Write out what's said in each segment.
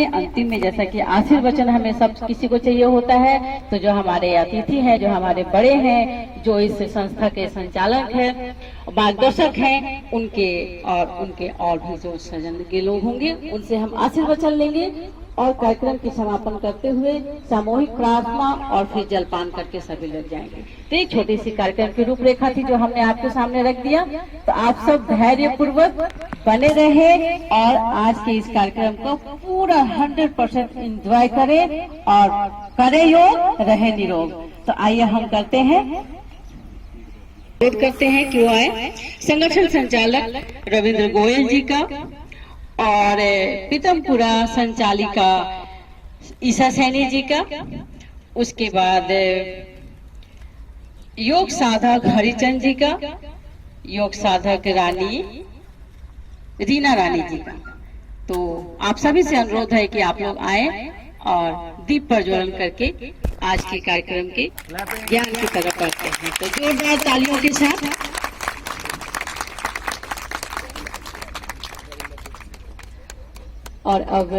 अंतिम में जैसा कि आशीर्वचन हमें सब किसी को चाहिए होता है, तो जो हमारे अतिथि हैं, जो हमारे बड़े हैं, जो इस संस्था के संचालक हैं, मार्गदर्शक हैं, उनके और भी जो सजन के लोग होंगे, उनसे हम आशीर्वचन लेंगे और कार्यक्रम की समापन करते हुए सामूहिक प्रार्थना और फिर जलपान करके सभी लोग जाएंगे। तो एक छोटी सी कार्यक्रम की रूपरेखा थी जो हमने आपके सामने रख दिया। तो आप सब धैर्य पूर्वक बने रहे और आज के इस कार्यक्रम को पूरा 100% एंजॉय करें और करें योग, रहे निरोग। तो आइए हम करते हैं कि वो आए संगठन संचालक रविंद्र गोयल जी का और पीतमपुरा संचालिका ईशा सैनी जी का, उसके बाद योग साधक हरिचंद जी का, योग साधक रीना रानी जी का। तो आप सभी से अनुरोध है कि आप लोग आए और दीप प्रज्वलन करके आज के कार्यक्रम के ज्ञान की तरफ बढ़ते हैं। तो जोरदार तालियों के साथ और अब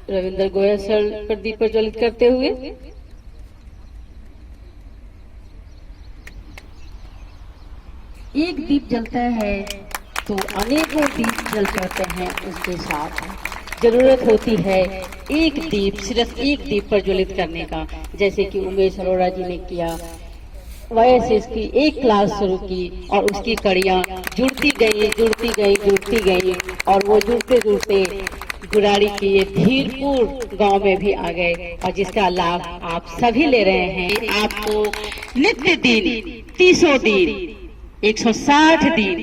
रविंद्र गोयल सर पर दीप प्रज्वलित करते हुए एक दीप जलता है तो अनेकों दीप जल पड़ते हैं। उसके साथ जरूरत होती है एक दीप, सिर्फ एक दीप प्रज्वलित करने का, जैसे कि उमेश अरोड़ा जी ने किया। वैसे इसकी एक क्लास शुरू की और उसकी कड़ियां जुड़ती गई और वो जुड़ते गुराड़ी के ये धीरपुर गांव में भी आ गए और जिसका लाभ आप सभी ले रहे हैं। आपको नित्य दिन 300 दिन 160 दिन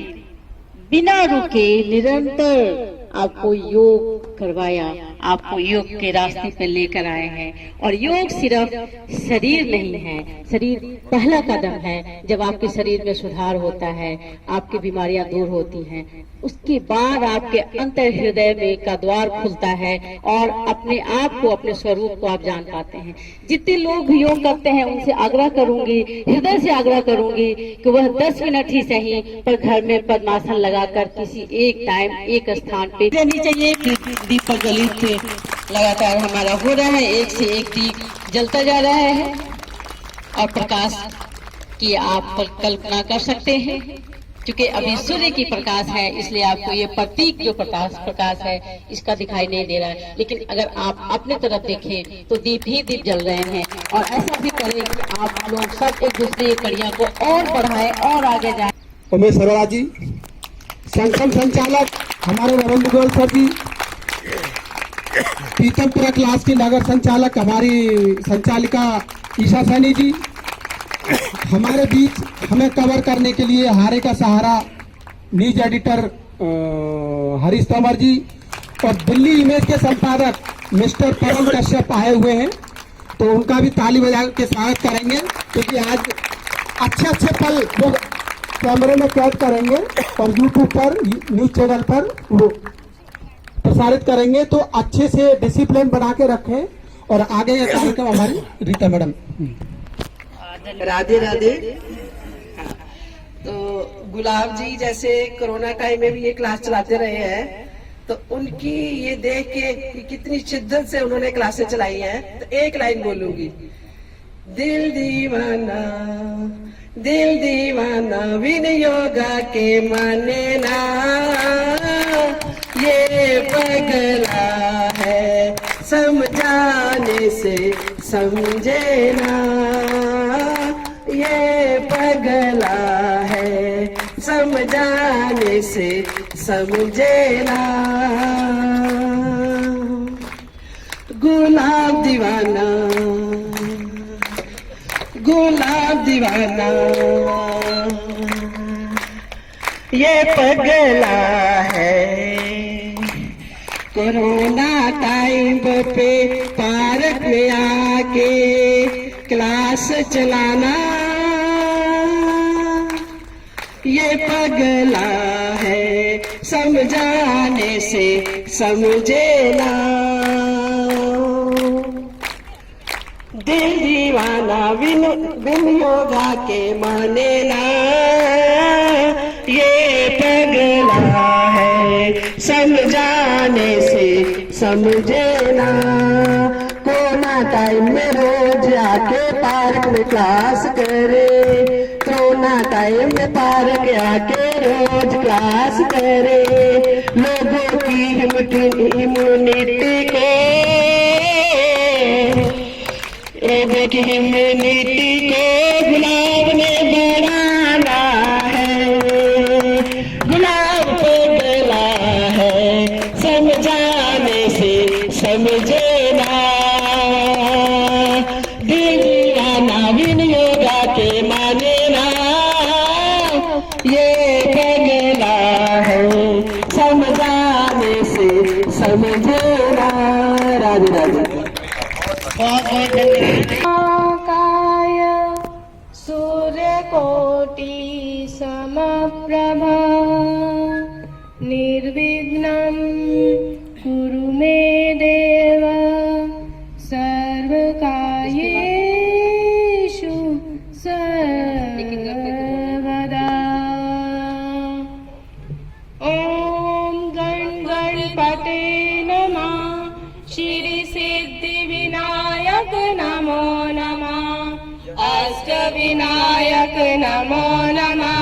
बिना रुके निरंतर आपको योग करवाया, आपको योग के रास्ते पे लेकर आए हैं। और योग सिर्फ शरीर नहीं है, शरीर पहला कदम है। जब आपके शरीर में सुधार होता है, आपकी बीमारियां दूर होती हैं, उसके बाद आपके अंतर हृदय में का द्वार खुलता है और अपने आप को, अपने स्वरूप को आप जान पाते हैं। जितने लोग योग करते हैं उनसे आग्रह करूंगी, हृदय से आग्रह करूंगी कि वह 10 मिनट ही सही पर घर में पद्मासन लगाकर किसी एक टाइम एक स्थान पे देनी चाहिए। दीप प्रज्वलित लगातार हमारा हो रहा है, एक से एक दीप जलता जा रहा है और प्रकाश की आप कल्पना कर सकते हैं। क्योंकि अभी सूर्य की प्रकाश है, इसलिए आपको ये प्रतीक जो प्रकाश है इसका दिखाई नहीं दे रहा है। लेकिन अगर आप अपने तरफ देखें तो दीप ही दीप जल रहे हैं। और ऐसा भी करें कि आप लोग सब एक दूसरे की कड़ियां को और बढ़ाएं और आगे जाए। उमेश अरोड़ा जी, संगठन संचालक हमारे रविंद्र गोयल सर जी, पीतमपुरा क्लास की नगर संचालक हमारी संचालिका ईशा सैनी जी, हमारे बीच हमें कवर करने के लिए हारे का सहारा न्यूज एडिटर हरीश तंवर जी और दिल्ली इमेज के संपादक मिस्टर पवन कश्यप आए हुए हैं। तो उनका भी ताली बजा के स्वागत करेंगे, क्योंकि आज अच्छे पल वो कैमरे में कैद करेंगे और यूट्यूब पर, न्यूज चैनल पर वो प्रसारित करेंगे। तो अच्छे से डिसिप्लिन बना के रखें और आगे कार्यक्रम हमारी रीता मैडम। राधे राधे। तो गुलाब जी जैसे कोरोना टाइम में भी ये क्लास चलाते रहे हैं, तो उनकी ये देख के कि कितनी शिद्दत से उन्होंने क्लासें चलाई हैं, तो एक लाइन बोलूंगी, दिल दीवाना बिन योगा के माने ना, ये पगला है समझाने से समझे ना, ये पगला है समझाने से समझे ना। गुलाब दीवाना ये पगला है। कोरोना टाइम पे पार्क में आके क्लास चलाना, ये पगला है समझाने से समझे ना। दिल दीवाना बिन योगा के माने ना, ये पगला है समझाने से समझे ना। कोरोना टाइम में रोज आके पार्क में क्लास करे, कोरोना टाइम में पार्क आके रोज क्लास करे। लोगों की इम्यूनिटी को इम्यूनिटी को गुलाब ने बढ़ाना है, गुलाब को गला है समझाने से समझे ना। नवीन योगा के माने ना, ये बगला है समझाने से समझे ना। राधे राधे। काय सूर्यकोटि समप्रभा निर्विघ्नं कुरु मे देव सर्वकार्येषु सर्वदा। ॐ गणपते नमः, श्री सिद्धि विनायक नमो नमः, अष्टविनायक नमो नमः,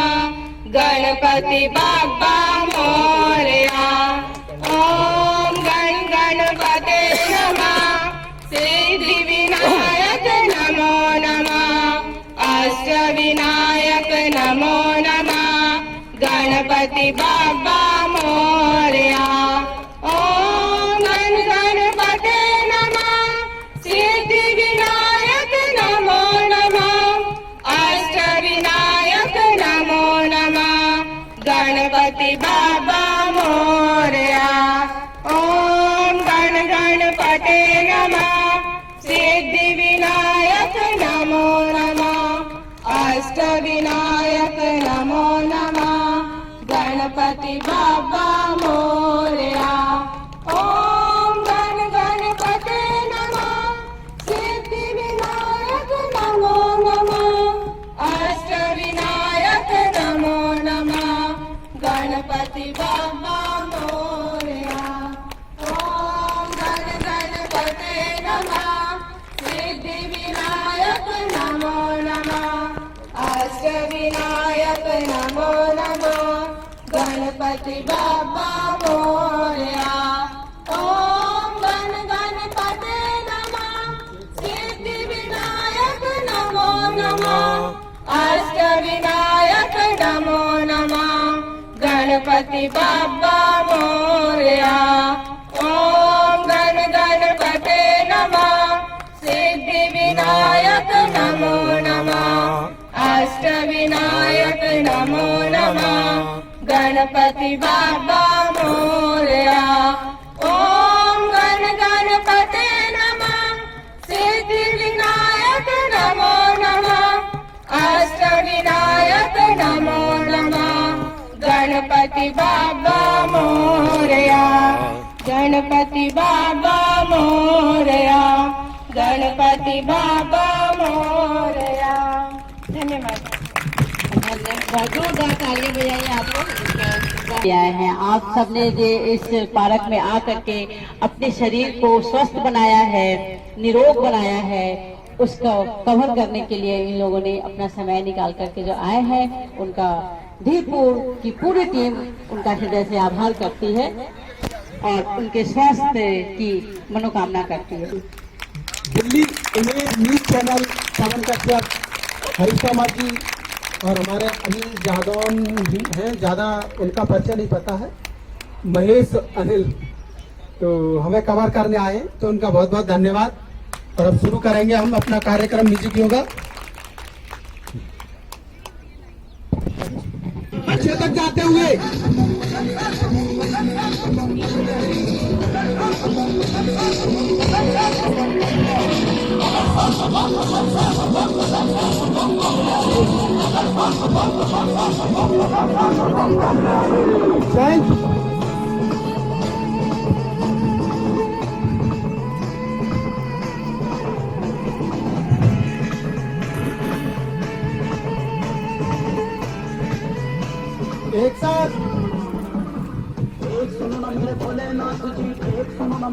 गणपति बाप्पा मोरया। ओम गणपते नमः, सिद्धि विनायक नमो नमः, अष्टविनायक नमो नमः, गणपति बाप्पा मोरया। ओम गणपते नमः, सिद्धि विनायक नमो नमः, अष्टविनायक नमो नमः, गणपति बाबा मोरया। ओम गणपते नमः, सिद्धि विनायक नमो नमः, अष्टविनायक नमो नमः, गणपति बाबा मोरया। ओम गणपते नमः, सिद्धि विनायक नमो नमः, अष्टविनायक नमो नमः, गणपति बाबा मोरया। ओम गणपते नमः, सिद्धि विनायक नमो नमः, अष्टविनायक नमो नमः, गणपति बाबा मोरया। ओम गणपते नमः, सिद्धि विनायक नमो नमः, अष्टविनायक नमो नमः, गणपति बाबा मोरया। ओम गणपते नमः, सिद्धि विनायक नमो नमः, अष्टविनायक नमो नमः, गणपति बाबा मोरया। ओम गणपते नमः, सिद्धि विनायक नमो नमः, अष्टविनायक नमो नमः, गणपति बाबा मोरया। गणपति बाबा मोरया, गणपति बाबा मोरया। धन्यवाद। जोरदार तालियां बजाइए आप लोग। किया है आप सबने जो इस पार्क में आकर के अपने शरीर को स्वस्थ बनाया है, निरोग बनाया है, उसको कवर करने के लिए इन लोगों ने अपना समय निकाल करके जो आए हैं, उनका धीपुर की पूरी टीम उनका हृदय से आभार करती है और उनके स्वास्थ्य की मनोकामना करती है। दिल्ली इमेज न्यूज चैनल पवन कश्यप, हरीश कुमार जी और हमारे अनिल जादौन जी हैं, ज़्यादा उनका परिचय नहीं पता है, महेश अनिल, तो हमें कवर करने आए, तो उनका बहुत बहुत धन्यवाद। और अब शुरू करेंगे हम अपना कार्यक्रम म्यूजिक योगा। अच्छे तक जाते हुए एक साथ एक सुनो ना मेरे भोलेनाथ जी, एक सुनो ना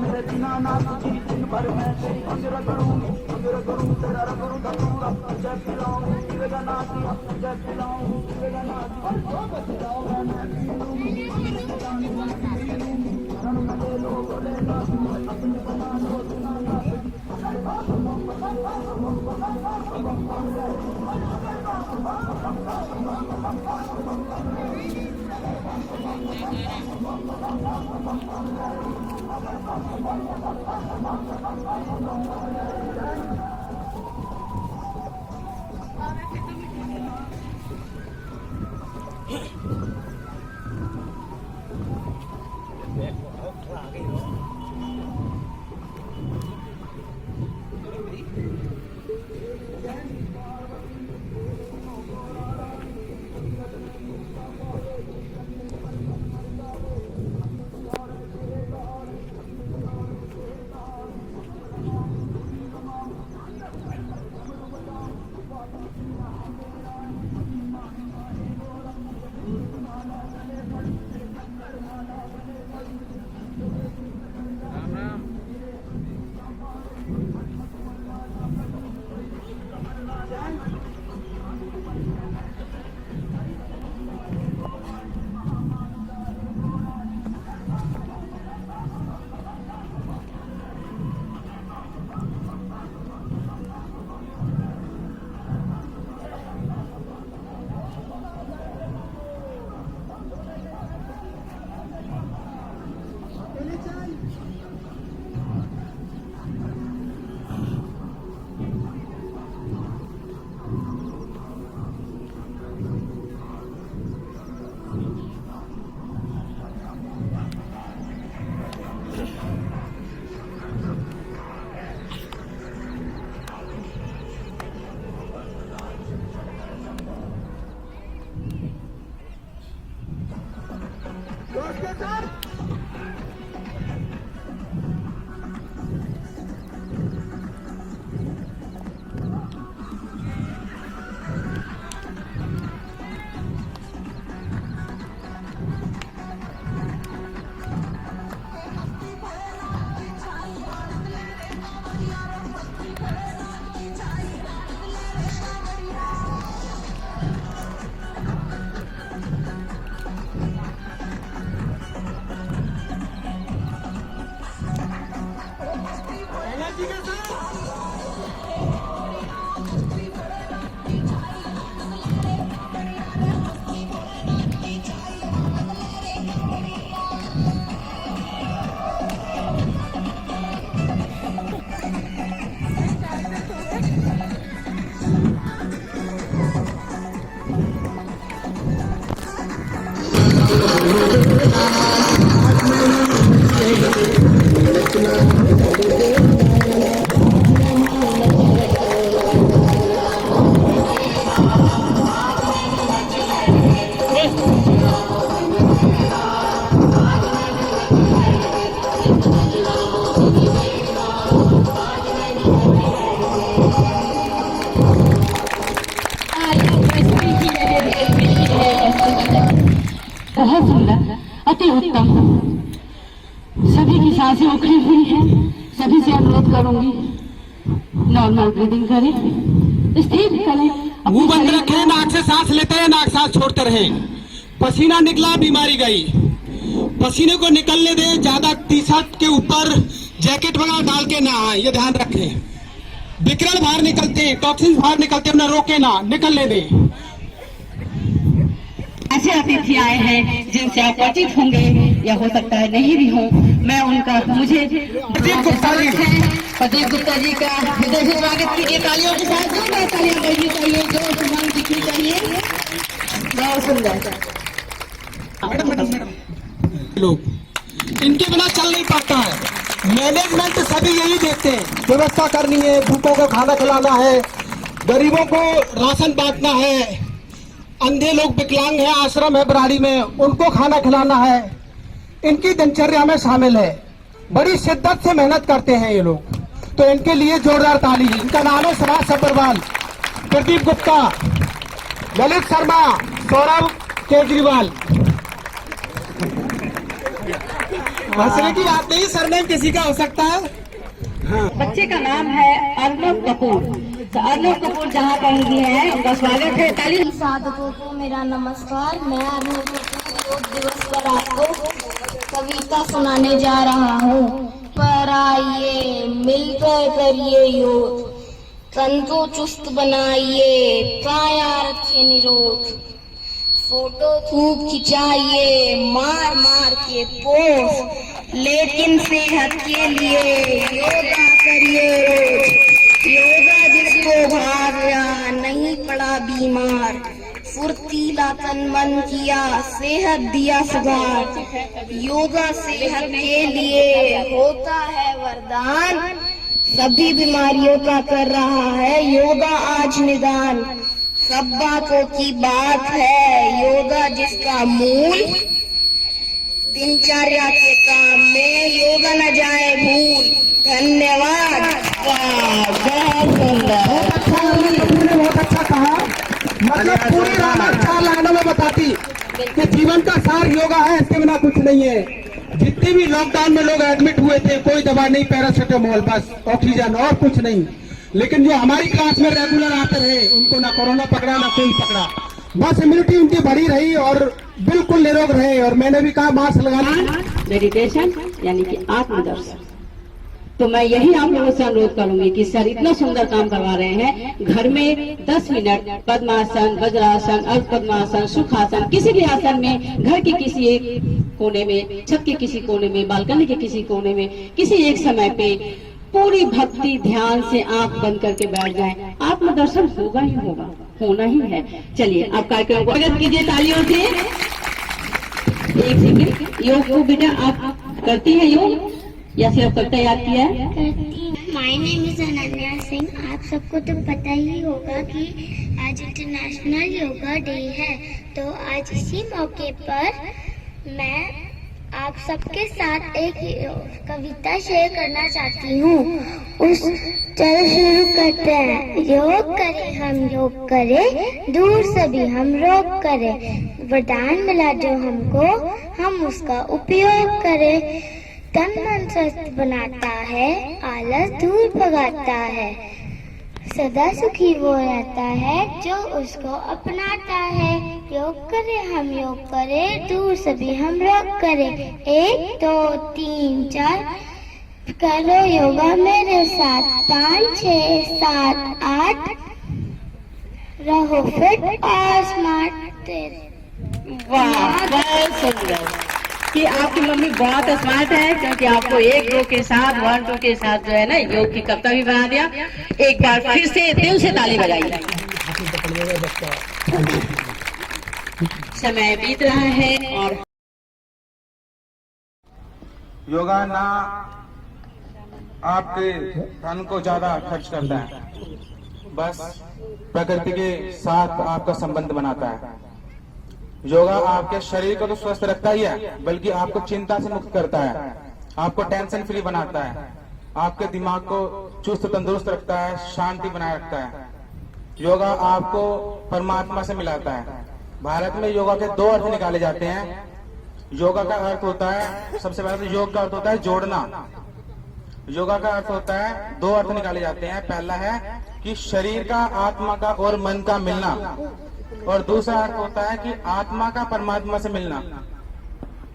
बहुत सुंदर, अति उत्तम। सभी की सांसें उखड़ी हुई हैं। सभी से अनुरोध करूंगी नॉर्मल ब्रीदिंग करें, स्थिर करें, मुंह बंद रखें, नाक से सांस लेते हैं, नाक सांस छोड़ते रहें। पसीना निकला, बीमारी गई। पसीने को निकलने दें, ज्यादा टी शर्ट के ऊपर जैकेट वगैरह डाल के ना आए, ये ध्यान रखें। विकरण बाहर निकलते, टॉक्सिन बाहर निकलते, उन्हें रोके ना, निकलने दें। ऐसे अतिथि आए हैं जिनसे आप परिचित होंगे या हो सकता है नहीं भी हो। मैं उनका मुझे प्रदीप गुप्ता जी का हृदय से स्वागत कीजिए तालियों के साथ। जोरदार तालियां बजनी चाहिए, जोर सम्मान दिखनी चाहिए। बहुत सुंदर। लोग इनके बिना चल नहीं पाता है। मैनेजमेंट सभी यही देखते हैं, व्यवस्था करनी है, भूखों को खाना खिलाना है, गरीबों को राशन बांटना है, अंधे लोग विकलांग हैं, आश्रम है बराड़ी में, उनको खाना खिलाना है। इनकी दिनचर्या में शामिल है। बड़ी शिद्दत से मेहनत करते हैं ये लोग, तो इनके लिए जोरदार ताली। इनका नाम है समाज सब्बरवाल, प्रदीप गुप्ता, ललित शर्मा, सौरभ केजरीवाल। हंसने की बात नहीं, सरनेम किसी का हो सकता है। बच्चे का नाम है अर्नब कपूर। तो अर्नब कपूर जहाँ कहीं भी हैं उनका स्वागत है। ताली। साधकों को मेरा नमस्कार। मैं अर्नब कपूर योग दिवस पर आपको कविता सुनाने जा रहा हूँ। पर आइए मिलकर करिए योग, तन को चुस्त बनाइए, काया रखे निरोध। फोटो खूब खिंचाइए, मार मार के पोस्ट, लेकिन सेहत के लिए योगा करिए रोज। योगा जिसको भाग गया नहीं पड़ा बीमार, फुर्तीला तन मन किया, सेहत दिया सुधार। योगा सेहत के लिए होता है वरदान, सभी बीमारियों का कर रहा है योगा आज निदान। सब बातों की बात है योगा जिसका मूल, दिनचर्या के काम में योगा न जाए भूल। धन्यवाद। बहुत सुंदर। बहुत अच्छा कहा। मतलब पूरी रामायण 4 लाइनों में बताती कि जीवन का सार योगा है, इसके बिना कुछ नहीं है। जितने भी लॉकडाउन में लोग एडमिट हुए थे, कोई दवा नहीं, पैरासिटामोल बस, ऑक्सीजन और कुछ नहीं। लेकिन जो हमारी क्लास में रेगुलर आते रहे, उनको ना कोरोना पकड़ा ना कोई पकड़ा, बस इम्यूनिटी उनकी बढ़ी रही और बिल्कुल निरोग रहे। और मैंने भी कहा मास्क लगा लिया। मेडिटेशन यानी कि आत्मदर्शन। तो मैं यही आप लोगों से अनुरोध करूंगी कि सर इतना सुंदर काम करवा रहे हैं, घर में 10 मिनट पद्मासन, वज्रासन, अर्ध पद्मासन, सुखासन, किसी भी आसन में घर के किसी एक कोने में, छत के किसी कोने में, बालकनी के किसी कोने में, किसी एक समय पे पूरी भक्ति ध्यान से आंख बंद करके बैठ जाएं। आत्मदर्शन होगा ही होगा, होना ही है। चलिए आप कार्यक्रम को स्वागत कीजिए तालियों से। एक सेकंड, योग को बेटा आप करती है योग या सिर्फ कविता याद किया है? My name is Ananya Singh. आप सबको तो पता ही होगा कि आज इंटरनेशनल योगा डे है, तो आज इसी मौके पर मैं आप सबके साथ एक कविता शेयर करना चाहती हूँ। चलो शुरू करते हैं। योग करें हम योग करें, दूर से भी हम रोग करें। वरदान मिला जो हमको, हम उसका उपयोग करें। तन मन स्वस्थ बनाता है, आलस दूर भगाता है। सदा सुखी वो रहता है जो उसको अपनाता है। योग करें हम योग करें, दूर सभी हम रोग करें। 1 2 3 4 करो योगा मेरे साथ। 5 6 7 8 रहो फिट और स्मार्ट। वाह, बहुत सुंदर। कि आपकी मम्मी बहुत स्मार्ट है, क्योंकि आपको 1 2 के साथ 1 2 के साथ जो है ना योग की कविता भी बना दिया। एक बार फिर से दिल से ताली बजाइए। समय बीत रहा है और योगा ना आपके धन को ज्यादा खर्च करता है, बस प्रकृति के साथ आपका संबंध बनाता है। योगा आपके शरीर को तो स्वस्थ रखता ही है, बल्कि आपको चिंता से मुक्त करता है, आपको टेंशन फ्री बनाता है, आपके दिमाग को चुस्त तंदुरुस्त रखता है, शांति बनाए रखता है। योगा आपको परमात्मा से मिलाता है। भारत में योगा के 2 अर्थ निकाले जाते हैं। योगा का अर्थ होता है, सबसे पहले तो योग का अर्थ होता है जोड़ना। योगा का अर्थ होता है, 2 अर्थ निकाले जाते हैं। पहला है कि शरीर का, आत्मा का और मन का मिलना, और दूसरा अर्थ होता है कि आत्मा का परमात्मा से मिलना।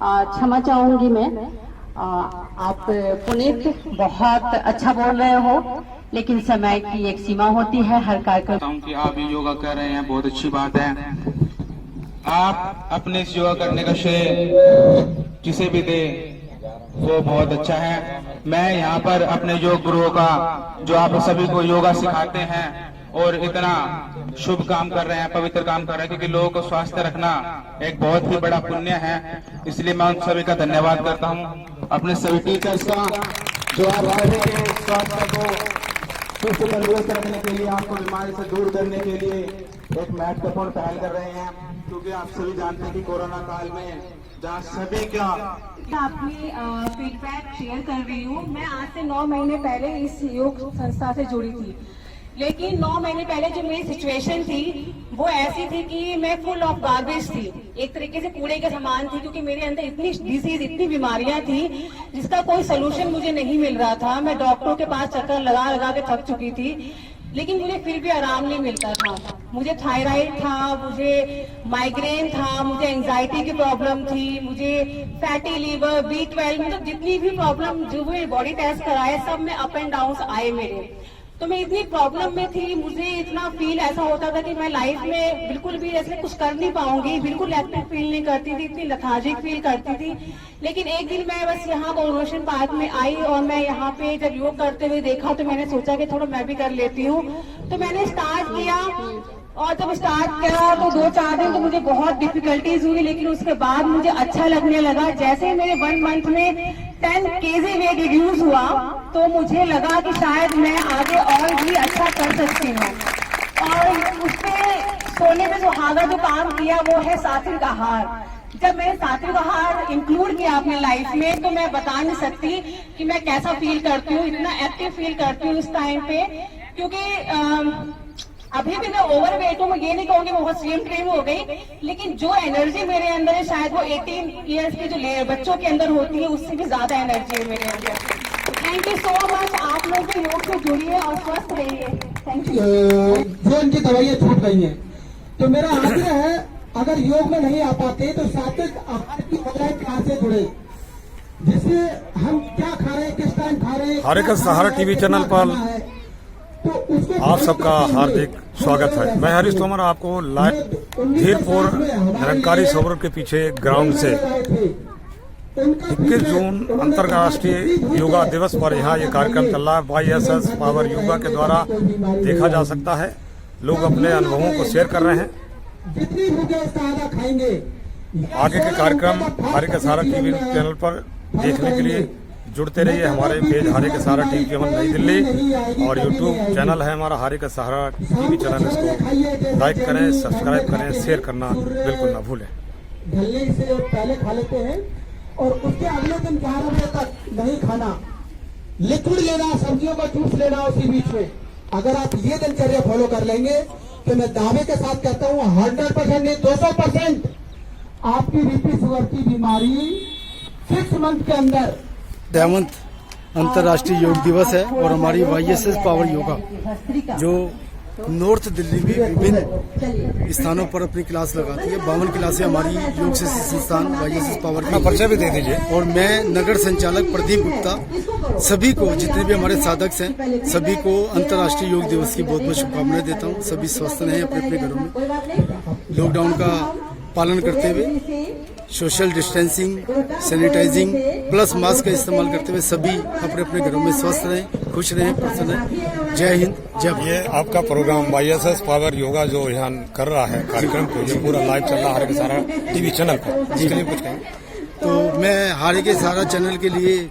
क्षमा चाहूंगी मैं, आप पुनीत बहुत अच्छा बोल रहे हो, लेकिन समय की एक सीमा होती है हर कार्यक्रम कि आप ये योगा कर रहे हैं, बहुत अच्छी बात है। आप अपने इस योगा करने का श्रेय किसे भी दे वो बहुत अच्छा है। मैं यहाँ पर अपने योग गुरुओं का, जो आप सभी को योगा सिखाते हैं और इतना शुभ काम कर रहे हैं, पवित्र काम कर रहे हैं, क्योंकि लोगों को स्वस्थ रखना एक बहुत ही बड़ा पुण्य है। इसलिए मैं उन सभी का धन्यवाद करता हूँ, अपने सभी टीचर्स का, जो आप सभी के स्वास्थ्य को सुस्त तंदुरुस्त रखने के लिए, आपको बीमारी से दूर करने के लिए एक महत्वपूर्ण पहल कर रहे हैं। क्योंकि आप सभी जानते हैं कि कोरोना काल में जहाँ सभी का अपनी फीडबैक शेयर कर रही हूँ। मैं आज से 9 महीने पहले इस योग संस्था से जुड़ी थी। लेकिन 9 महीने पहले जो मेरी सिचुएशन थी वो ऐसी थी कि मैं फुल ऑफ गार्बेज थी, एक तरीके से कूड़े के समान थी, क्योंकि मेरे अंदर इतनी डिजीज, इतनी बीमारियां थी जिसका कोई सोल्यूशन मुझे नहीं मिल रहा था। मैं डॉक्टरों के पास चक्कर लगा लगा के थक चुकी थी, लेकिन मुझे फिर भी आराम नहीं मिलता था। मुझे थायराइड था, मुझे माइग्रेन था, मुझे एंजाइटी की प्रॉब्लम थी, मुझे फैटी लीवर, B12, मतलब जितनी भी प्रॉब्लम जो भी बॉडी टेस्ट कराए सब में अप एंड डाउन आए मेरे। तो मैं इतनी प्रॉब्लम में थी, मुझे इतना फील ऐसा होता था कि मैं लाइफ में बिल्कुल भी ऐसे कुछ कर नहीं पाऊंगी, बिल्कुल एक्टिव फील नहीं करती थी, इतनी लथार्जिक फील करती थी। लेकिन एक दिन मैं बस यहाँ ओशन पार्क में आई और मैं यहाँ पे जब योग करते हुए देखा तो मैंने सोचा कि थोड़ा मैं भी कर लेती हूँ। तो मैंने स्टार्ट किया और जब स्टार्ट किया तो 2-4 दिन तो मुझे बहुत डिफिकल्टीज हुई, लेकिन उसके बाद मुझे अच्छा लगने लगा। जैसे ही मेरे 1 मंथ में 10 kg वेट रिड्यूस हुआ तो मुझे लगा कि शायद मैं आगे और भी अच्छा कर सकती हूँ। और उसमें सोने में सुहागा जो काम किया वो है सात्विक आहार। जब मैंने सात्विक आहार इंक्लूड किया अपने लाइफ में तो मैं बता नहीं सकती कि मैं कैसा फील करती हूँ, इतना एक्टिव फील करती हूँ इस टाइम पे। क्योंकि अभी भी मैं ओवरवेट हूँ, मैं ये नहीं कहूँगी मैं बहुत स्लिम ट्रिम हो गई, लेकिन जो एनर्जी मेरे अंदर है शायद वो 18 ईयर्स के जो बच्चों के अंदर होती है उससे भी ज्यादा एनर्जी है मेरे अंदर। थैंक यू सो मच, आप लोग भी योग से जुड़िए और स्वस्थ रहिए। Thank you. जो इनकी दवाइयाँ छूट गई हैं, तो मेरा आग्रह है अगर योग में नहीं आ पाते तो सात्विक आहार की ऑनलाइन क्लास से जुड़े, जिससे हम क्या खा रहे हैं, किस टाइम खा रहे हैं। हरे का सहारा टीवी चैनल पर आप सबका हार्दिक स्वागत है। मैं हरीश तोमर आपको लाइव धीरपुर निरंकारी सरोवर के पीछे ग्राउंड से 21 जून अंतर्राष्ट्रीय योगा दिवस पर यहाँ ये कार्यक्रम चल रहा है। YSS पावर योगा के द्वारा देखा जा सकता है। लोग अपने अनुभवों को शेयर कर रहे हैं। आगे के कार्यक्रम हरे का सहारा टीवी चैनल पर देखने के लिए जुड़ते रहिए। हमारे पेज हरे का सहारा टीवी चैनल नई दिल्ली और YouTube चैनल है हमारा हरे का सहारा टीवी चैनल। इसको लाइक करें, सब्सक्राइब करें, शेयर करना बिल्कुल ना भूलें। ढलने से पहले खा लेते हैं और उसके अगले दिन 11 बजे तक नहीं खाना, लिक्विड लेना, सब्जियों का जूस लेना उसी बीच में। अगर आप ये दिनचर्या फॉलो कर लेंगे तो मैं दावे के साथ कहता हूँ 100% नहीं 200% आपकी बीपी शुगर की बीमारी 6 मंथ के अंदर। 11वां अंतर्राष्ट्रीय योग दिवस है और हमारी YSS पावर योगा जो नॉर्थ दिल्ली में विभिन्न स्थानों पर अपनी क्लास लगाती है। 52 क्लासें हमारी योग से संस्थान YSS पावर की परिचय भी दे दीजिए। और मैं नगर संचालक प्रदीप गुप्ता सभी को, जितने भी हमारे साधक हैं, सभी को अंतर्राष्ट्रीय योग दिवस की बहुत बहुत शुभकामनाएं देता हूँ। सभी स्वस्थ रहें अपने अपने घरों में, लॉकडाउन का पालन करते हुए, social distancing, sanitising plus mask का इस्तेमाल करते हुए सभी अपने अपने घरों में स्वस्थ रहें, खुश रहें, प्रसन्न रहें। जय हिंद, जय भारत। ये आपका प्रोग्राम YSS पावर योगा जो यहाँ कर रहा है कार्यक्रम को, ये पूरा लाइव चल रहा है हरे का सहारा टीवी चैनल पर, इसके लिए कुछ कहें? तो मैं हरे के सहारा चैनल के लिए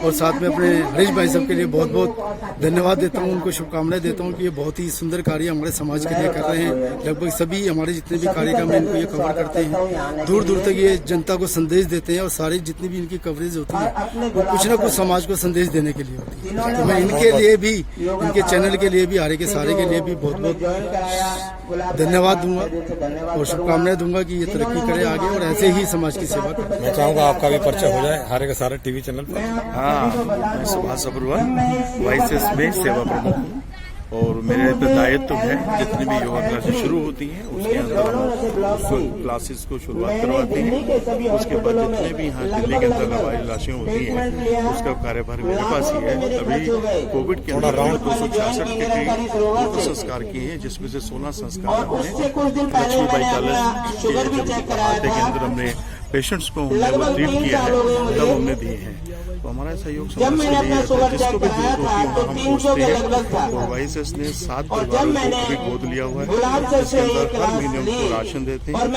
और साथ में अपने हरीश भाई साहब के लिए बहुत बहुत धन्यवाद देता हूं, उनको शुभकामनाएं देता हूं कि ये बहुत ही सुंदर कार्य हमारे समाज के लिए कर रहे हैं। लगभग सभी हमारे जितने भी कार्यक्रम हैं इनको ये कवर करते हैं, दूर दूर तक ये जनता को संदेश देते हैं और सारी जितनी भी इनकी कवरेज होती है वो कुछ न कुछ समाज को संदेश देने के लिए होती है। तो मैं इनके लिए भी, इनके चैनल के लिए भी, हरे के सहारे के लिए भी बहुत बहुत धन्यवाद दूंगा और शुभकामनाएं दूंगा कि ये तरक्की करे आगे और ऐसे ही समाज की सेवा करे। मैं चाहूंगा आपका भी परिचय हो जाए हरे का सहारा टीवी चैनल पर। हाँ, मैं सुभाष अग्रवाल YSS में सेवा प्रमुख हूँ और मेरे पे दायित्व है जितनी भी योगा क्लासेस शुरू होती हैं उसके अंदर हम क्लासेस को शुरुआत करवाते हैं। उसके बाद जितने भी यहाँ दिल्ली के अंदर हमारी क्लासें होती हैं उसका कार्यभार मेरे पास ही है। अभी कोविड के अंदर 266 के करीब संस्कार किए हैं, जिसमें से 16 संस्कार हमने लक्ष्मीबाई कॉलेज के अंदर हमने पेशेंट्स को हमने वो ट्रीट किया है, तब हमने दिए हैं। तो हमारा सहयोग समाज के लिए जिसको भी जरूरत होती है हम पूछते हैं और YSS ने 7 परिवारों को भी गोद लिया हुआ है, जिसके अंदर हर महीने उनको राशन देते हैं। Very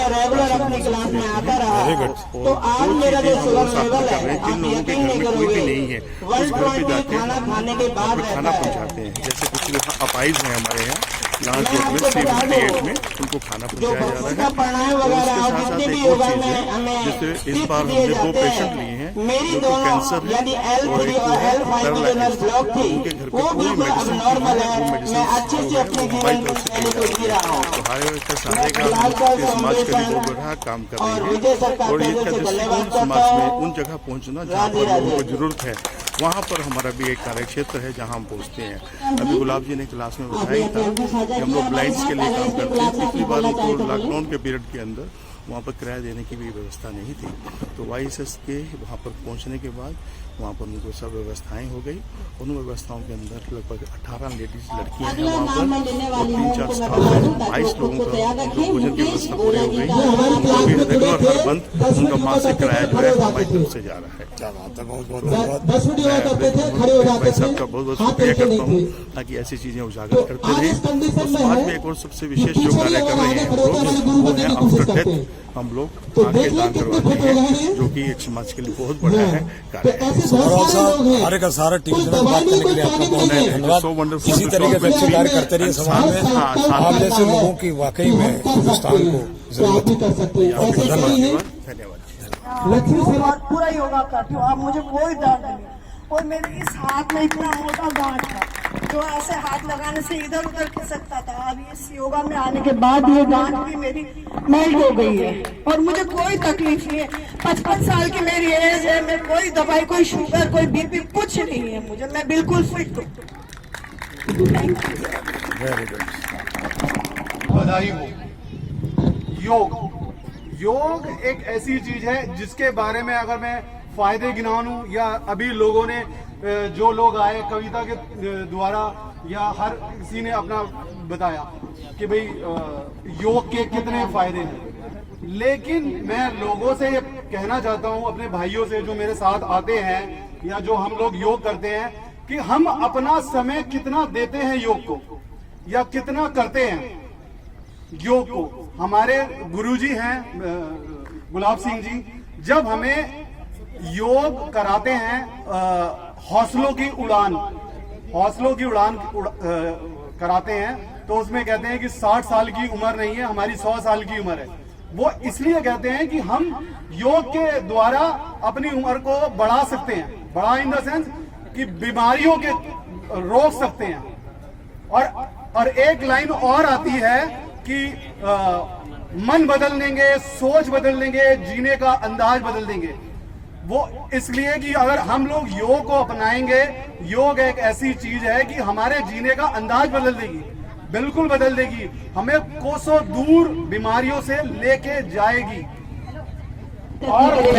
good. और दो चीजें हम लोग साथ में कर रहे हैं, जिन लोगों के घर में कोई भी नहीं है उस घर पे जाते हैं, खाना पहुँचाते हैं। जैसे कुछ लोग अपाइज हैं हमारे यहाँ, लास्ट डेट में 758 में उनको खाना पहुंचाया जा रहा है। और उसके साथ साथ एक और चीज़ है, जैसे इस बार हमने 2 पेशेंट लिए हैं जो कि कैंसर है और एक वो है पैरालाइटिस, उनके घर पे कोई मेडिसिन मोबाइल तरफ से दी जा रही है। तो हारे का सहारे का समाज के लिए बहुत बड़ा काम कर रही है। और ये दृष्टिकोण समाज में उन जगह पहुंचना जहाँ पर लोगों को जरूरत है, वहाँ पर हमारा भी एक कार्य क्षेत्र है जहाँ हम पहुँचते हैं। अभी गुलाब जी ने क्लास में बताया था कि हम लोग ब्लाइंड्स के लिए काम करते हैं। पिछली बार उनको लॉकडाउन के पीरियड के अंदर वहाँ पर किराया देने की भी व्यवस्था नहीं थी, तो YSS के वहाँ पर पहुँचने के बाद वहाँ पर उनको सब व्यवस्थाएं हो गई। उन व्यवस्थाओं के अंदर लगभग 18 लेडीज लड़कियां हैं वहाँ पर और 3-4 स्टाफ हैं। 22 लोगों का भोजन की व्यवस्था पूरी हो गई। रेगुलर हर बंद उनका मासिक किराया जो है हमारी तरफ से जा रहा है। भाई साहब का बहुत बहुत शुक्रिया करता हूँ ताकि ऐसी चीजें उजागर करते रहें। और समाज में एक और सबसे विशेष जो कार्य कर रहे हैं हम लोग, वो है आफ्टर डेथ हम लोग आंखें दान करवाते हैं, जो कि एक समाज के लिए बहुत बड़ा है कार्य। हारे का सहारा टीवी से बात करने के लिए आपका बहुत धन्यवाद। इसी तरीके से अच्छे कार्य करते रहिए समाज में। आप जैसे लोगों की वाकई में हिंदुस्तान को जरूरत है। धन्यवाद। और पूरा योगा करती हूँ। अब मुझे कोई दर्द नहीं। और मेरे इस हाथ में इतना मोटा गांठ था जो ऐसे हाथ लगाने से इधर उधर खिसकता था। अब इस योगा में आने के बाद ये गांठ भी मेरी मेल्ट हो गई है और मुझे कोई तकलीफ नहीं है। 55 साल की मेरी एज है। मैं कोई दवाई, कोई शुगर, कोई BP कुछ नहीं है मुझे। मैं बिल्कुल फिट हूँ। बधाई हो। योग एक ऐसी चीज है जिसके बारे में अगर मैं फायदे गिनाऊं या अभी लोगों ने जो लोग आए कविता के द्वारा या हर किसी ने अपना बताया कि भाई योग के कितने फायदे हैं, लेकिन मैं लोगों से ये कहना चाहता हूं, अपने भाइयों से जो मेरे साथ आते हैं या जो हम लोग योग करते हैं, कि हम अपना समय कितना देते हैं योग को या कितना करते हैं योग को। हमारे गुरुजी हैं गुलाब सिंह जी, जब हमें योग कराते हैं हौसलों की उड़ान कराते हैं, तो उसमें कहते हैं कि 60 साल की उम्र नहीं है, हमारी 100 साल की उम्र है। वो इसलिए कहते हैं कि हम योग के द्वारा अपनी उम्र को बढ़ा सकते हैं, बढ़ा इन द सेंस कि बीमारियों के रोक सकते हैं। और एक लाइन और आती है कि मन बदल देंगे, सोच बदल देंगे, जीने का अंदाज बदल देंगे। वो इसलिए कि अगर हम लोग योग को अपनाएंगे, योग एक ऐसी चीज है कि हमारे जीने का अंदाज बदल देगी, बिल्कुल बदल देगी, हमें कोसों दूर बीमारियों से लेके जाएगी। और एक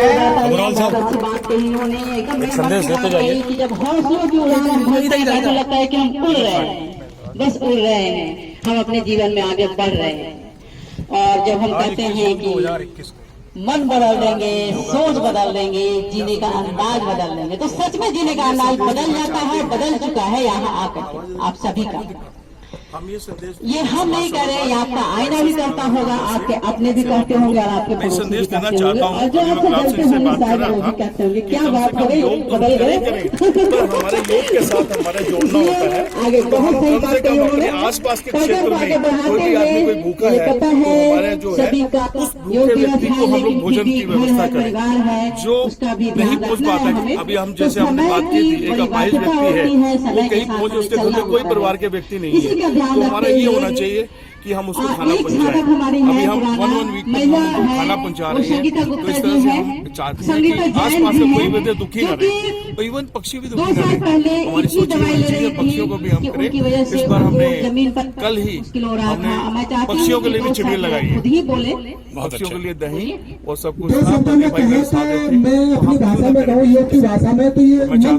संदेश देते जाइए कि जब हौसलों की उड़ान हम भरते हैं तो लगता है कि हम उड़ रहे हैं, बस उड़ रहे हैं, हम अपने जीवन में आगे बढ़ रहे हैं। और जब हम कहते हैं कि मन बदल देंगे, सोच बदल देंगे, जीने का अंदाज बदल देंगे, तो सच में जीने का अंदाज बदल जाता है, बदल चुका है यहाँ आकर आप सभी का। ये हम नहीं कह रहे हैं, आपका आईना भी करता होगा, आपके अपने भी करते होंगे और आपके पड़ोसी भी करते होंगे, और जो आपसे गलती होंगी शायद वो भी कहते होंगे क्या बात हो गई, बदल गए। हमारे योग के साथ हमारा जोड़ना होता है। आगे बहुत सही बात कही उन्होंने। आसपास के क्षेत्र में कोई भी आदमी कोई भूखा है तो हमारे जो है उस भूखे व्यक्ति को हम लोग भोजन की व्यवस्था करें। जो नहीं पहुंच पाता है, अभी हम जैसे हमने बात की थी, एक अपाहिज व्यक्ति है, वो कहीं पहुंचे, उसके घर में कोई परिवार के व्यक्ति नहीं है, तो हमारा ये होना चाहिए कि हम उसको खाना पहुंचाएं। अभी हम 1 वीक में खाना पहुंचा रहे हैं, तो इस तरह से हम चाहते हैं कि आसपास में कोई भी दुखी न रहे, तो इवन पक्षी भी दुखी न रहे। हमारी सोची हुई चीजें पक्षियों को भी हम करें। इस बार हमने कल ही हमने पक्षियों के लिए भी चिड़िया लगाई है, पक्षियों के लिए दही और सब कुछ। मैं चाहता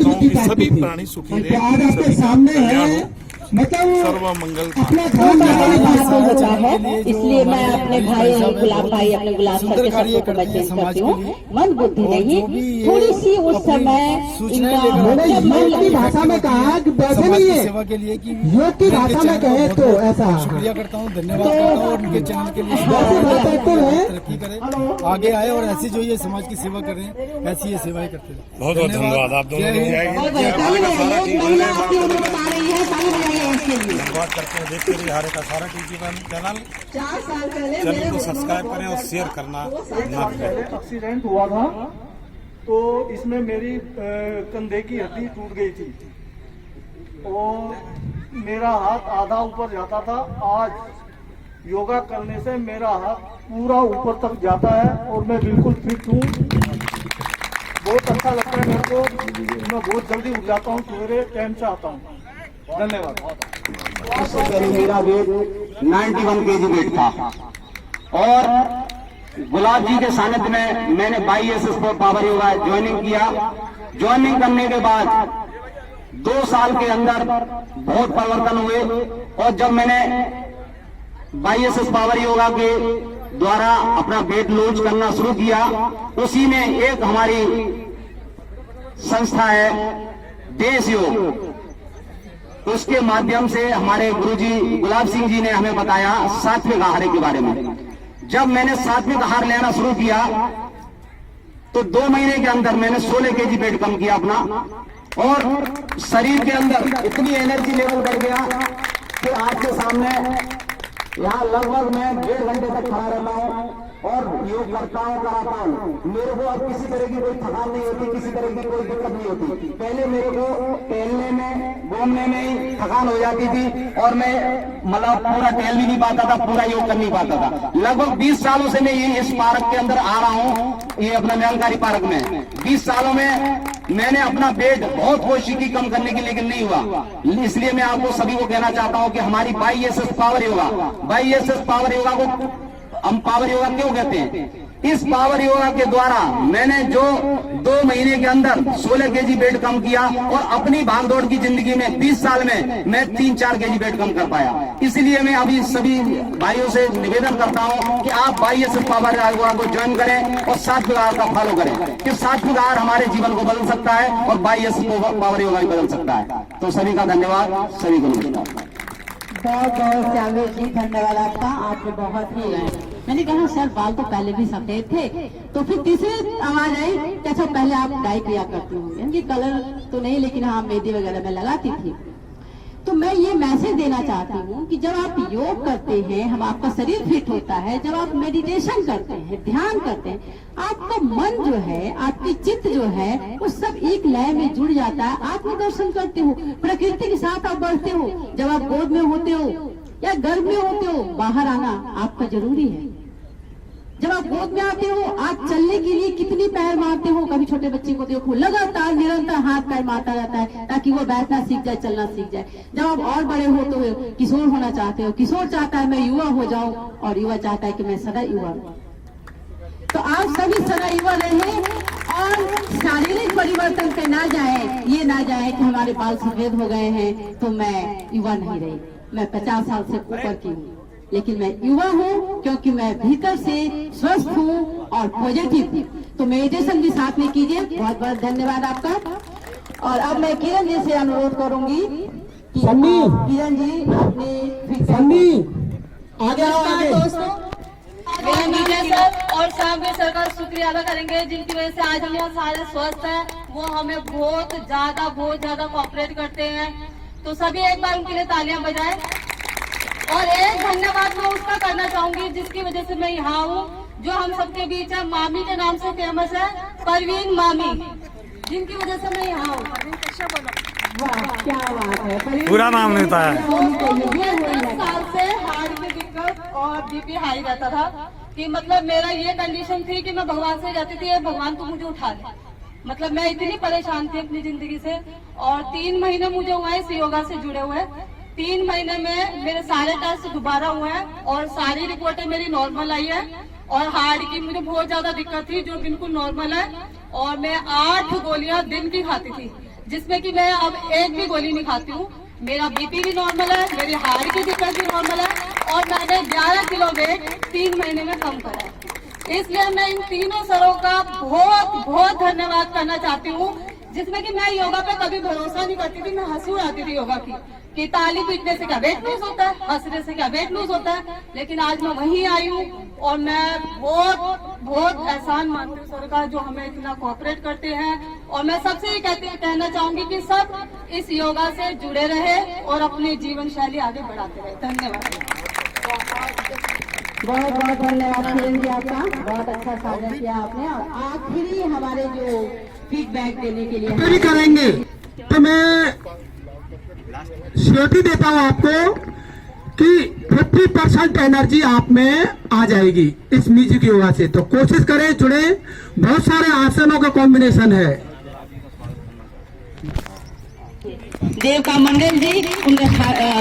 हूँ कि सभी प्राणी सुखी रहे, सर्व मंगल। इसलिए मैं अपने भाई गुलाब भाई, अपने गुलाब सर के शब्दों को मैं चेंज करती हूँ। मन बुद्धि नहीं, थोड़ी सी उस समय योग की भाषा में कहा कि वैसे नहीं है, सेवा के लिए कि योग की भाषा में कहे तो ऐसा। शुक्रिया करता हूँ, धन्यवाद करता हूँ, और उनके चैनल के लिए तरक्की करें, आगे आए और ऐसी जो ये समाज की सेवा कर रहे हैं ऐसी ये सेवाएं करते हैं। बहुत बहुत धन्यवाद आप दोनों। बता रही है, चाहिए। धन्यवाद करते हैं। देखते रहिए हरे का सारा टीवी चैनल। 4 साल पहले चैनल को सब्सक्राइब करें और शेयर करना ना भूलें। एक्सीडेंट हुआ था तो इसमें मेरी कंधे की हड्डी टूट गई थी और मेरा हाथ आधा ऊपर जाता था। आज योगा करने से मेरा हाथ पूरा ऊपर तक जाता है और मैं बिल्कुल फिट हूँ। बहुत अच्छा लगता है मेरे को। मैं बहुत जल्दी उठ जाता हूँ, सवेरे टाइम से आता हूँ। धन्यवाद। मेरा वेट 91 केजी वेट था और गुलाब जी के सानिध्य में मैंने 22 स्पोर्ट पावर योगा ज्वाइनिंग किया। ज्वाइनिंग करने के बाद 2 साल के अंदर बहुत परिवर्तन हुए और जब मैंने 22 पावर योगा के द्वारा अपना वेट लूज करना शुरू किया, उसी में एक हमारी संस्था है देश योग, उसके माध्यम से हमारे गुरुजी गुलाब सिंह जी ने हमें बताया सात्विक आहार के बारे में। जब मैंने सात्विक आहार लेना शुरू किया तो 2 महीने के अंदर मैंने 16 केजी वेट कम किया अपना और शरीर के अंदर इतनी एनर्जी लेवल बढ़ गया कि आज के सामने यहाँ लगभग मैं 1.5 घंटे तक खड़ा रहता हूँ और योग करता हूँ, कराता हूँ। मेरे को अब किसी तरह की कोई थकान नहीं होती, किसी तरह की कोई दिक्कत नहीं होती। पहले मेरे को टहलने में, घूमने में ही थकान हो जाती थी और मैं मतलब पूरा टहल भी नहीं पाता था, पूरा योग कर नहीं पाता था। लगभग 20 सालों से मैं ये इस पार्क के अंदर आ रहा हूँ, ये अपना निरंकारी पार्क में। 20 सालों में मैंने अपना वेट बहुत कोशिश की कम करने की, लेकिन नहीं हुआ। इसलिए मैं आपको सभी को कहना चाहता हूँ कि हमारी 22 पावर योगा, 22 पावर योगा को हम पावर योगा क्यों कहते हैं? इस पावर योगा के द्वारा मैंने जो 2 महीने के अंदर 16 केजी वेट कम किया और अपनी भागदौड़ की जिंदगी में 20 साल में मैं 3-4 केजी वेट कम कर पाया। इसलिए मैं अभी सभी भाइयों से निवेदन करता हूं कि आप 22 पावर योगा को ज्वाइन करें और सात्विक आहार का फॉलो करें कि सात्विक आहार हमारे जीवन को बदल सकता है और 22 पावर योगा भी बदल सकता है। तो सभी का धन्यवाद, सभी को नमस्कार। बहुत बहुत श्यामेश जी धन्यवाद आपका। आपने बहुत ही मैंने कहा सर बाल तो पहले भी सफेद थे, तो फिर तीसरी आवाज आई कि अच्छा पहले आप डाई किया करती होंगी, इनकी कलर तो नहीं लेकिन हाँ मेहंदी वगैरह में लगाती थी। तो मैं ये मैसेज देना चाहती हूँ कि जब आप योग करते हैं, हम आपका शरीर फिट होता है, जब आप मेडिटेशन करते हैं, ध्यान करते हैं, आपका मन जो है, आपकी चित्त जो है, वो सब एक लय में जुड़ जाता है। आत्मदर्शन करते हो, प्रकृति के साथ आप बढ़ते हो। जब आप गोद में होते हो या गर्भ में होते हो, बाहर आना आपका जरूरी है। जब आप गोद में आते हो, आप चलने के लिए कितनी पैर मारते हो। कभी छोटे बच्चे को देखो, लगातार निरंतर हाथ पैर मारता रहता है ताकि वो बैठना सीख जाए, चलना सीख जाए। जब आप और बड़े हो तो किशोर होना चाहते हो, किशोर चाहता है मैं युवा हो जाऊं और युवा चाहता है कि मैं सदा युवा हूं। तो आप सभी सदा युवा रहें और शारीरिक परिवर्तन पे ना जाए, ये ना जाए कि हमारे बाल सफेद हो गए हैं तो मैं युवा नहीं रही। मैं 50 साल से ऊपर की हूँ, लेकिन मैं युवा हूँ क्योंकि मैं भीतर से स्वस्थ हूँ और पॉजिटिव हूँ। तो मेडिटेशन भी साथ में कीजिए। बहुत बहुत धन्यवाद आपका। और अब मैं किरण जी से अनुरोध करूंगी कि किरण जी अपने आगे दोस्तों, मेरा मीडिया सर और सामने सर का शुक्रिया अदा करेंगे जिनकी वजह से आज हम यहाँ सारे स्वस्थ हैं। वो हमें बहुत ज्यादा कोऑपरेट करते हैं। तो सभी एक बार उनके लिए तालियां बजाएं। और एक धन्यवाद मैं उसका करना चाहूंगी जिसकी वजह से मैं यहाँ हूँ, जो हम सबके बीच है, मामी के नाम से फेमस है, परवीन मामी, जिनकी वजह से मैं यहाँ हूँ। क्या बात है, पूरा नाम नहीं था। 10 साल से हार्ट की दिक्कत और बीपी हाई रहता था कि मतलब मेरा ये कंडीशन थी कि मैं भगवान से जाती थी, भगवान तो मुझे उठा ले। मतलब मैं इतनी परेशान थी अपनी जिंदगी से। और 3 महीने मुझे हुए इस योगा से जुड़े हुए। 3 महीने में मेरे सारे टेस्ट दोबारा हुए हैं और सारी रिपोर्टें मेरी नॉर्मल आई है। और हार्ट की मुझे बहुत ज्यादा दिक्कत थी जो बिल्कुल नॉर्मल है। और मैं 8 गोलियां दिन की खाती थी, जिसमें कि मैं अब 1 भी गोली नहीं खाती हूँ। मेरा बीपी भी नॉर्मल है, मेरी हार्ट की दिक्कत भी नॉर्मल है और मैंने 11 किलो वेट 3 महीने में कम करा है। इसलिए मैं इन तीनों सरों का बहुत बहुत धन्यवाद करना चाहती हूँ जिसमें कि मैं योगा पे कभी भरोसा नहीं करती थी, मैं हंसी उड़ाती थी योगा की कि ताली पीटने से क्या वेट लूज होता है, हंसने से क्या वेट लूज होता है। लेकिन आज मैं वहीं आई हूँ और मैं बहुत बहुत एहसान मानती हूँ सर का, जो हमें इतना कोऑपरेट करते हैं। और मैं सबसे ये कहना चाहूंगी कि सब इस योगा से जुड़े रहे और अपनी जीवन शैली आगे बढ़ाते रहे। धन्यवाद। बहुत बहुत धन्यवाद किरण जी आपका, बहुत अच्छा साझा किया आपने। और आखिरी हमारे जो फीडबैक देने के लिए भी करेंगे तो मैं श्योरिटी देता हूं आपको कि 50% एनर्जी आप में आ जाएगी इस म्यूजिक योगा से। तो कोशिश करें, जुड़े, बहुत सारे आसनों का कॉम्बिनेशन है। देवका मंडल जी उनका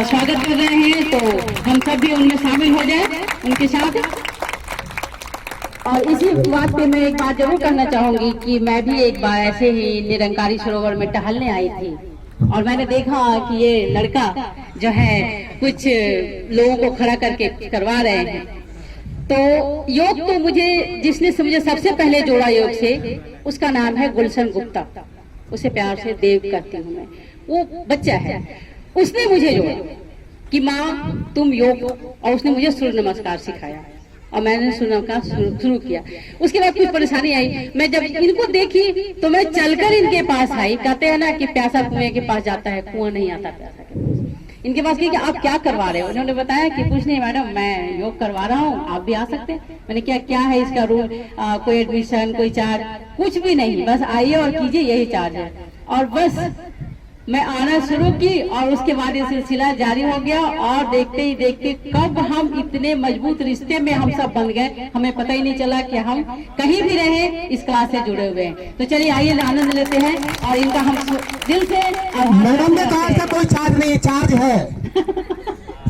स्वागत कर रहे हैं, तो हम सब भी उनमें शामिल हो जाए उनके साथ। और इसी बात पे मैं एक बात जरूर करना चाहूंगी कि मैं भी एक बार ऐसे ही निरंकारी सरोवर में टहलने आई थी और मैंने देखा कि ये लड़का जो है कुछ लोगों को खड़ा करके करवा रहे हैं। तो योग तो जिसने मुझे सबसे पहले जोड़ा योग से, उसका नाम है गुलशन गुप्ता। उसे प्यार से देव करती हूँ मैं। वो बच्चा है, उसने मुझे जोड़ा कि माँ तुम योग, और उसने मुझे सूर्य नमस्कार सिखाया और मैंने सूर्य नमस्कार शुरू किया। उसके बाद कुछ परेशानी आई, मैं जब इनको देखी तो मैं चलकर इनके पास आई। कहते हैं ना कि प्यासा कुएं के पास जाता है, कुआं नहीं आता प्यासा के पास। इनके पास कि आप क्या करवा रहे हो? उन्होंने बताया कि कुछ नहीं मैडम, मैं योग करवा रहा हूँ, आप भी आ सकते हैं। मैंने क्या है इसका रूल? कोई एडमिशन, कोई चार्ज? कुछ भी नहीं, बस आइए और कीजिए, यही चार्ज है। और बस मैं आना शुरू की और उसके बाद ये सिलसिला जारी हो गया। और देखते ही देखते कब हम इतने मजबूत रिश्ते में हम सब बन गए, हमें पता ही नहीं चला कि हम कहीं भी रहे इस क्लास से जुड़े हुए हैं। तो चलिए आइए आनंद लेते हैं और इनका हम दिल से। मैडम ने कहा था कोई चार्ज नहीं, चार्ज है।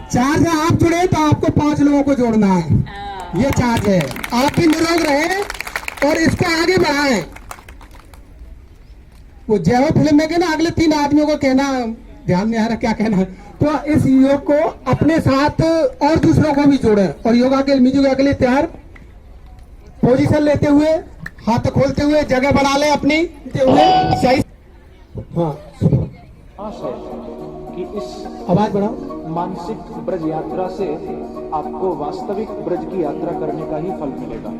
चार्ज है, आप जुड़े तो आपको 5 लोगों को जोड़ना है, ये चार्ज है। आप भी निरोग रहे और इसको आगे बढ़ाएं। वो जय हो फिल्म में के ना अगले 3 आदमियों को कहना, ध्यान नहीं आ रहा क्या कहना है। तो इस योग को अपने साथ और दूसरों को भी जोड़े और योगा के म्यूजिक के लिए तैयार। पोजीशन लेते हुए, हाथ खोलते हुए, जगह बना ले अपनी सही। हाँ कि इस आवाज बढ़ाओ। मानसिक ब्रज यात्रा से आपको वास्तविक ब्रज की यात्रा करने का ही फल मिलेगा।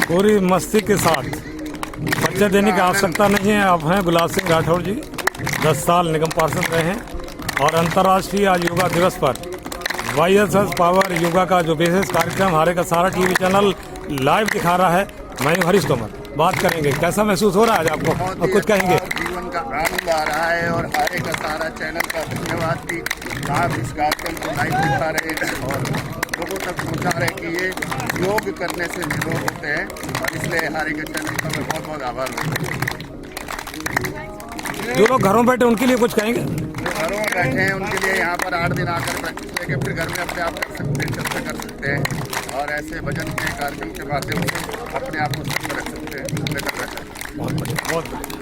पूरी मस्ती के साथ, परिचय देने की आवश्यकता नहीं है। आप हैं गुलाब सिंह राठौर जी, 10 साल निगम पार्षद रहे हैं और अंतर्राष्ट्रीय आज योगा दिवस पर YSS पावर योगा का जो विशेष कार्यक्रम हमारे का सारा टीवी चैनल लाइव दिखा रहा है। मैं हरीश तोमर बात करेंगे, कैसा महसूस हो रहा है आज आपको और कुछ कहेंगे? जीवन का आनंद आ रहा है और हमारे का सारा चैनल का धन्यवाद कि आप इस कार्यक्रम को लाइव दिखा रहे हैं और लोगों तक पहुंचा रहे हैं कि ये योग करने से निरोग होते हैं। और इसलिए हमारे के चैनल का मैं बहुत बहुत आभार व्यक्त करता हूं। जो लोग घरों बैठे उनके लिए कुछ कहेंगे? घरों में बैठे हैं उनके लिए यहाँ पर 8 दिन आकर प्रैक्टिस लेके फिर घर में अपने आप कर सकते हैं, चर्चा कर सकते हैं और ऐसे भजन के कार्यक्रम के माध्यम से अपने आप को स्वस्थ रख सकते हैं। बहुत बढ़िया, बहुत बढ़िया।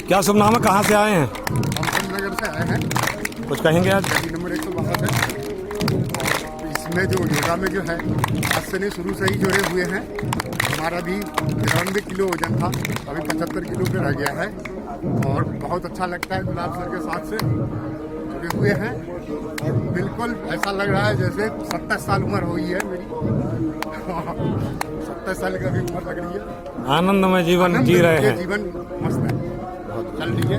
क्या शुभ नाम है, कहाँ से आए हैं? हम नगर से आए हैं। कुछ कहेंगे आज? नंबर 162 है। इसमें जो योगा में जो है आज से नहीं शुरू से ही जुड़े हुए हैं। हमारा भी 93 किलो वजन था, अभी 75 किलो पे रह गया है और बहुत अच्छा लगता है। गुलाब सर के साथ से जुड़े हुए हैं और बिल्कुल ऐसा लग रहा है जैसे 27 साल उम्र हुई है मेरी। 27 साल का भी उम्र लग रही है। आनंदमय जीवन जी रहे हैं। जीवन मस्त है। चल रही है।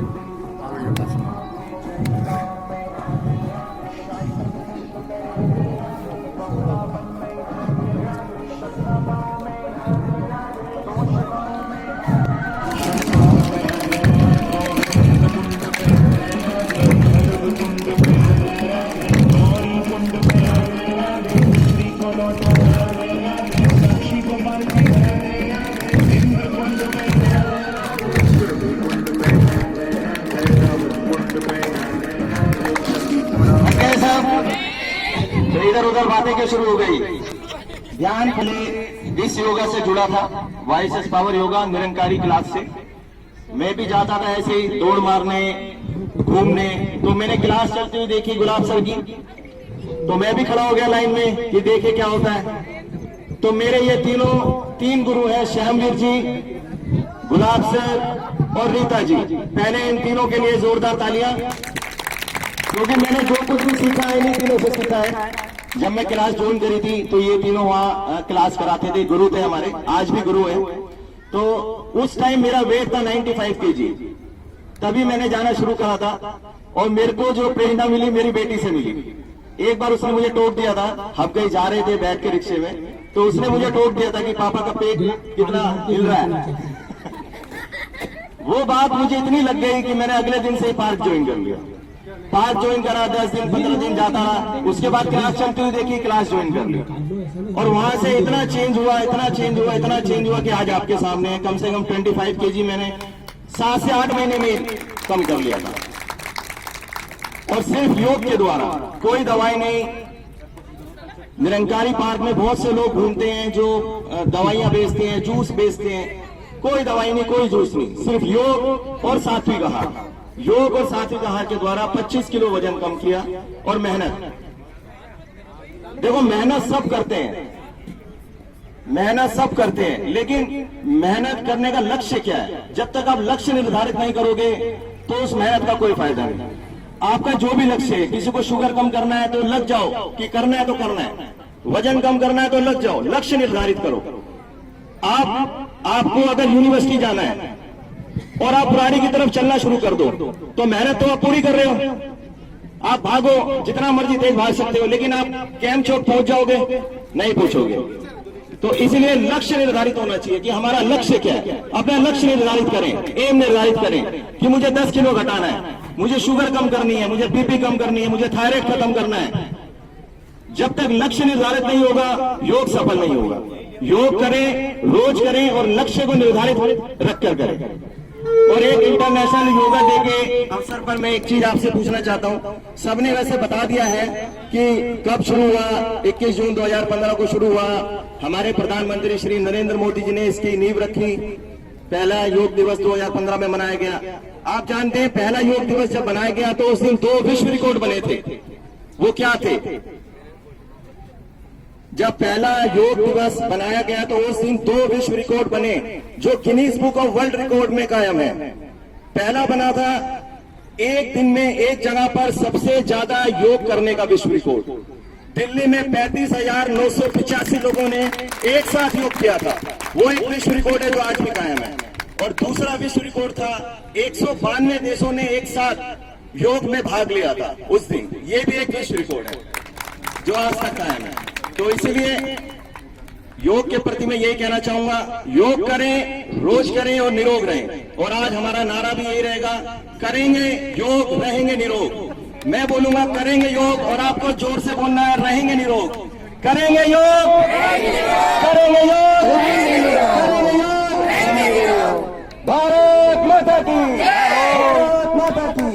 तो इधर उधर बातें क्यों शुरू हो गई? ध्यान पहले इस योगा से जुड़ा था, vices power yoga Nirankari class से। मैं भी जाता था ऐसे ही दौड़ मारने, घूमने, तो मैंने क्लास चलती हुई देखी गुलाब सर की, तो मैं भी खड़ा हो गया लाइन में कि देखे क्या होता है। तो मेरे ये तीन गुरु हैं, श्यामवीर जी, गुलाब सर और रीता जी। पहले इन तीनों के लिए जोरदार तालियां, क्योंकि मैंने जो कुछ भी सीखा है इन्हीं तीनों से सीखा है। जब मैं क्लास ज्वाइन करी थी तो ये तीनों वहाँ क्लास कराते थे, गुरु थे हमारे, आज भी गुरु है। तो उस टाइम मेरा वेट था 95 kg, तभी मैंने जाना शुरू करा था। और मेरे को जो प्रेरणा मिली मेरी बेटी से मिली। एक बार उसने मुझे टोक दिया था, हम कहीं जा रहे थे बैठ के रिक्शे में, तो उसने मुझे टोक दिया था कि पापा का पेट कितना हिल रहा है। वो बात मुझे इतनी लग गई कि मैंने अगले दिन से ही पार्क ज्वाइन कर लिया। पार्क ज्वाइन करा, 10 दिन 15 दिन जाता रहा। उसके बाद क्लास चलती हुई देखी, क्लास ज्वाइन कर ली, और वहां से इतना चेंज हुआ, इतना चेंज हुआ, इतना चेंज हुआ कि आज आपके सामने कम से कम 25 kg मैंने 7 से 8 महीने में कम कर लिया था। और सिर्फ योग के द्वारा, कोई दवाई नहीं। निरंकारी पार्क में बहुत से लोग घूमते हैं जो दवाइयां बेचते हैं, जूस बेचते हैं। कोई दवाई नहीं, कोई जूस नहीं, सिर्फ योग और सात्विक आहार। योग और सात्विक आहार के द्वारा 25 किलो वजन कम किया। और मेहनत, देखो मेहनत सब करते हैं, मेहनत सब करते हैं, लेकिन मेहनत करने का लक्ष्य क्या है? जब तक आप लक्ष्य निर्धारित नहीं करोगे तो उस मेहनत का कोई फायदा नहीं। आपका जो भी लक्ष्य है, किसी को शुगर कम करना है तो लग जाओ कि करना है तो करना है, वजन कम करना है तो लग जाओ, लक्ष्य निर्धारित करो। आपको अगर यूनिवर्सिटी जाना है और आप पुरानी की तरफ चलना शुरू कर दो तो मेहनत तो आप पूरी कर रहे हो। आप भागो, जितना मर्जी तेज भाग सकते हो, लेकिन आप कैंप चौक पहुंच जाओगे? नहीं पहुंचोगे। तो इसलिए लक्ष्य निर्धारित होना चाहिए कि हमारा लक्ष्य क्या है। अपना लक्ष्य निर्धारित करें, एम निर्धारित करें कि मुझे 10 किलो घटाना है, मुझे शुगर कम करनी है, मुझे बीपी कम करनी है, मुझे थायराइड खत्म करना है। जब तक लक्ष्य निर्धारित नहीं होगा, योग सफल नहीं होगा। योग करें, रोज करें, और लक्ष्य को निर्धारित रखकर करें। और एक इंटरनेशनल योगा डे के अवसर पर मैं एक चीज आपसे पूछना चाहता हूं। सबने वैसे बता दिया है कि कब शुरू हुआ, 21 जून 2015 को शुरू हुआ। हमारे प्रधानमंत्री श्री नरेंद्र मोदी जी ने इसकी नींव रखी। पहला योग दिवस 2015 में मनाया गया। आप जानते हैं पहला योग दिवस जब बनाया गया तो उस दिन 2 विश्व रिकॉर्ड बने थे। वो क्या थे? जब पहला योग दिवस बनाया गया तो उस दिन 2 विश्व रिकॉर्ड बने जो Guinness book of world record में कायम है। पहला बना था एक दिन में एक जगह पर सबसे ज्यादा योग करने का विश्व रिकॉर्ड। दिल्ली में 35,985 लोगों ने एक साथ योग किया था। वो एक विश्व रिकॉर्ड है जो आज भी कायम है। और दूसरा विश्व रिकॉर्ड था 192 देशों ने एक साथ योग में भाग लिया था उस दिन। ये भी एक विश्व रिकॉर्ड है जो आज तक कायम है। तो इसलिए योग के प्रति मैं यही कहना चाहूंगा, योग करें, रोज करें और निरोग रहें। और आज हमारा नारा भी यही रहेगा, करेंगे योग, रहेंगे निरोग। मैं बोलूंगा करेंगे योग, और आपको जोर से बोलना है रहेंगे निरोग। करेंगे योग, करेंगे योग, करेंगे योग। भारत माता की, भारत माता की।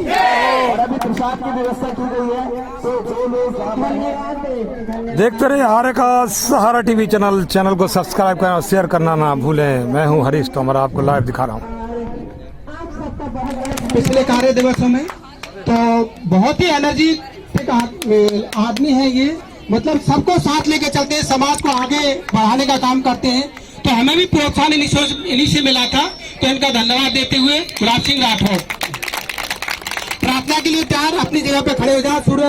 और अभी प्रसाद की व्यवस्था की गई है, तो जो लोग देखते रहिए हरे का सहारा टीवी चैनल को सब्सक्राइब करना और शेयर करना ना भूलें। मैं हूं हरीश तोमर, आपको लाइव दिखा रहा हूं। पिछले कार्य दिवसों में तो बहुत ही एनर्जेटिक आदमी है ये, मतलब सबको साथ लेके चलते हैं, समाज को आगे बढ़ाने का काम करते हैं। तो हमें भी प्रोत्साहन इन्हीं से मिला था, तो इनका धन्यवाद देते हुए गुलाब सिंह राठौर प्रार्थना के लिए तैयार, अपनी जगह पे खड़े हो जाओ। सूर्य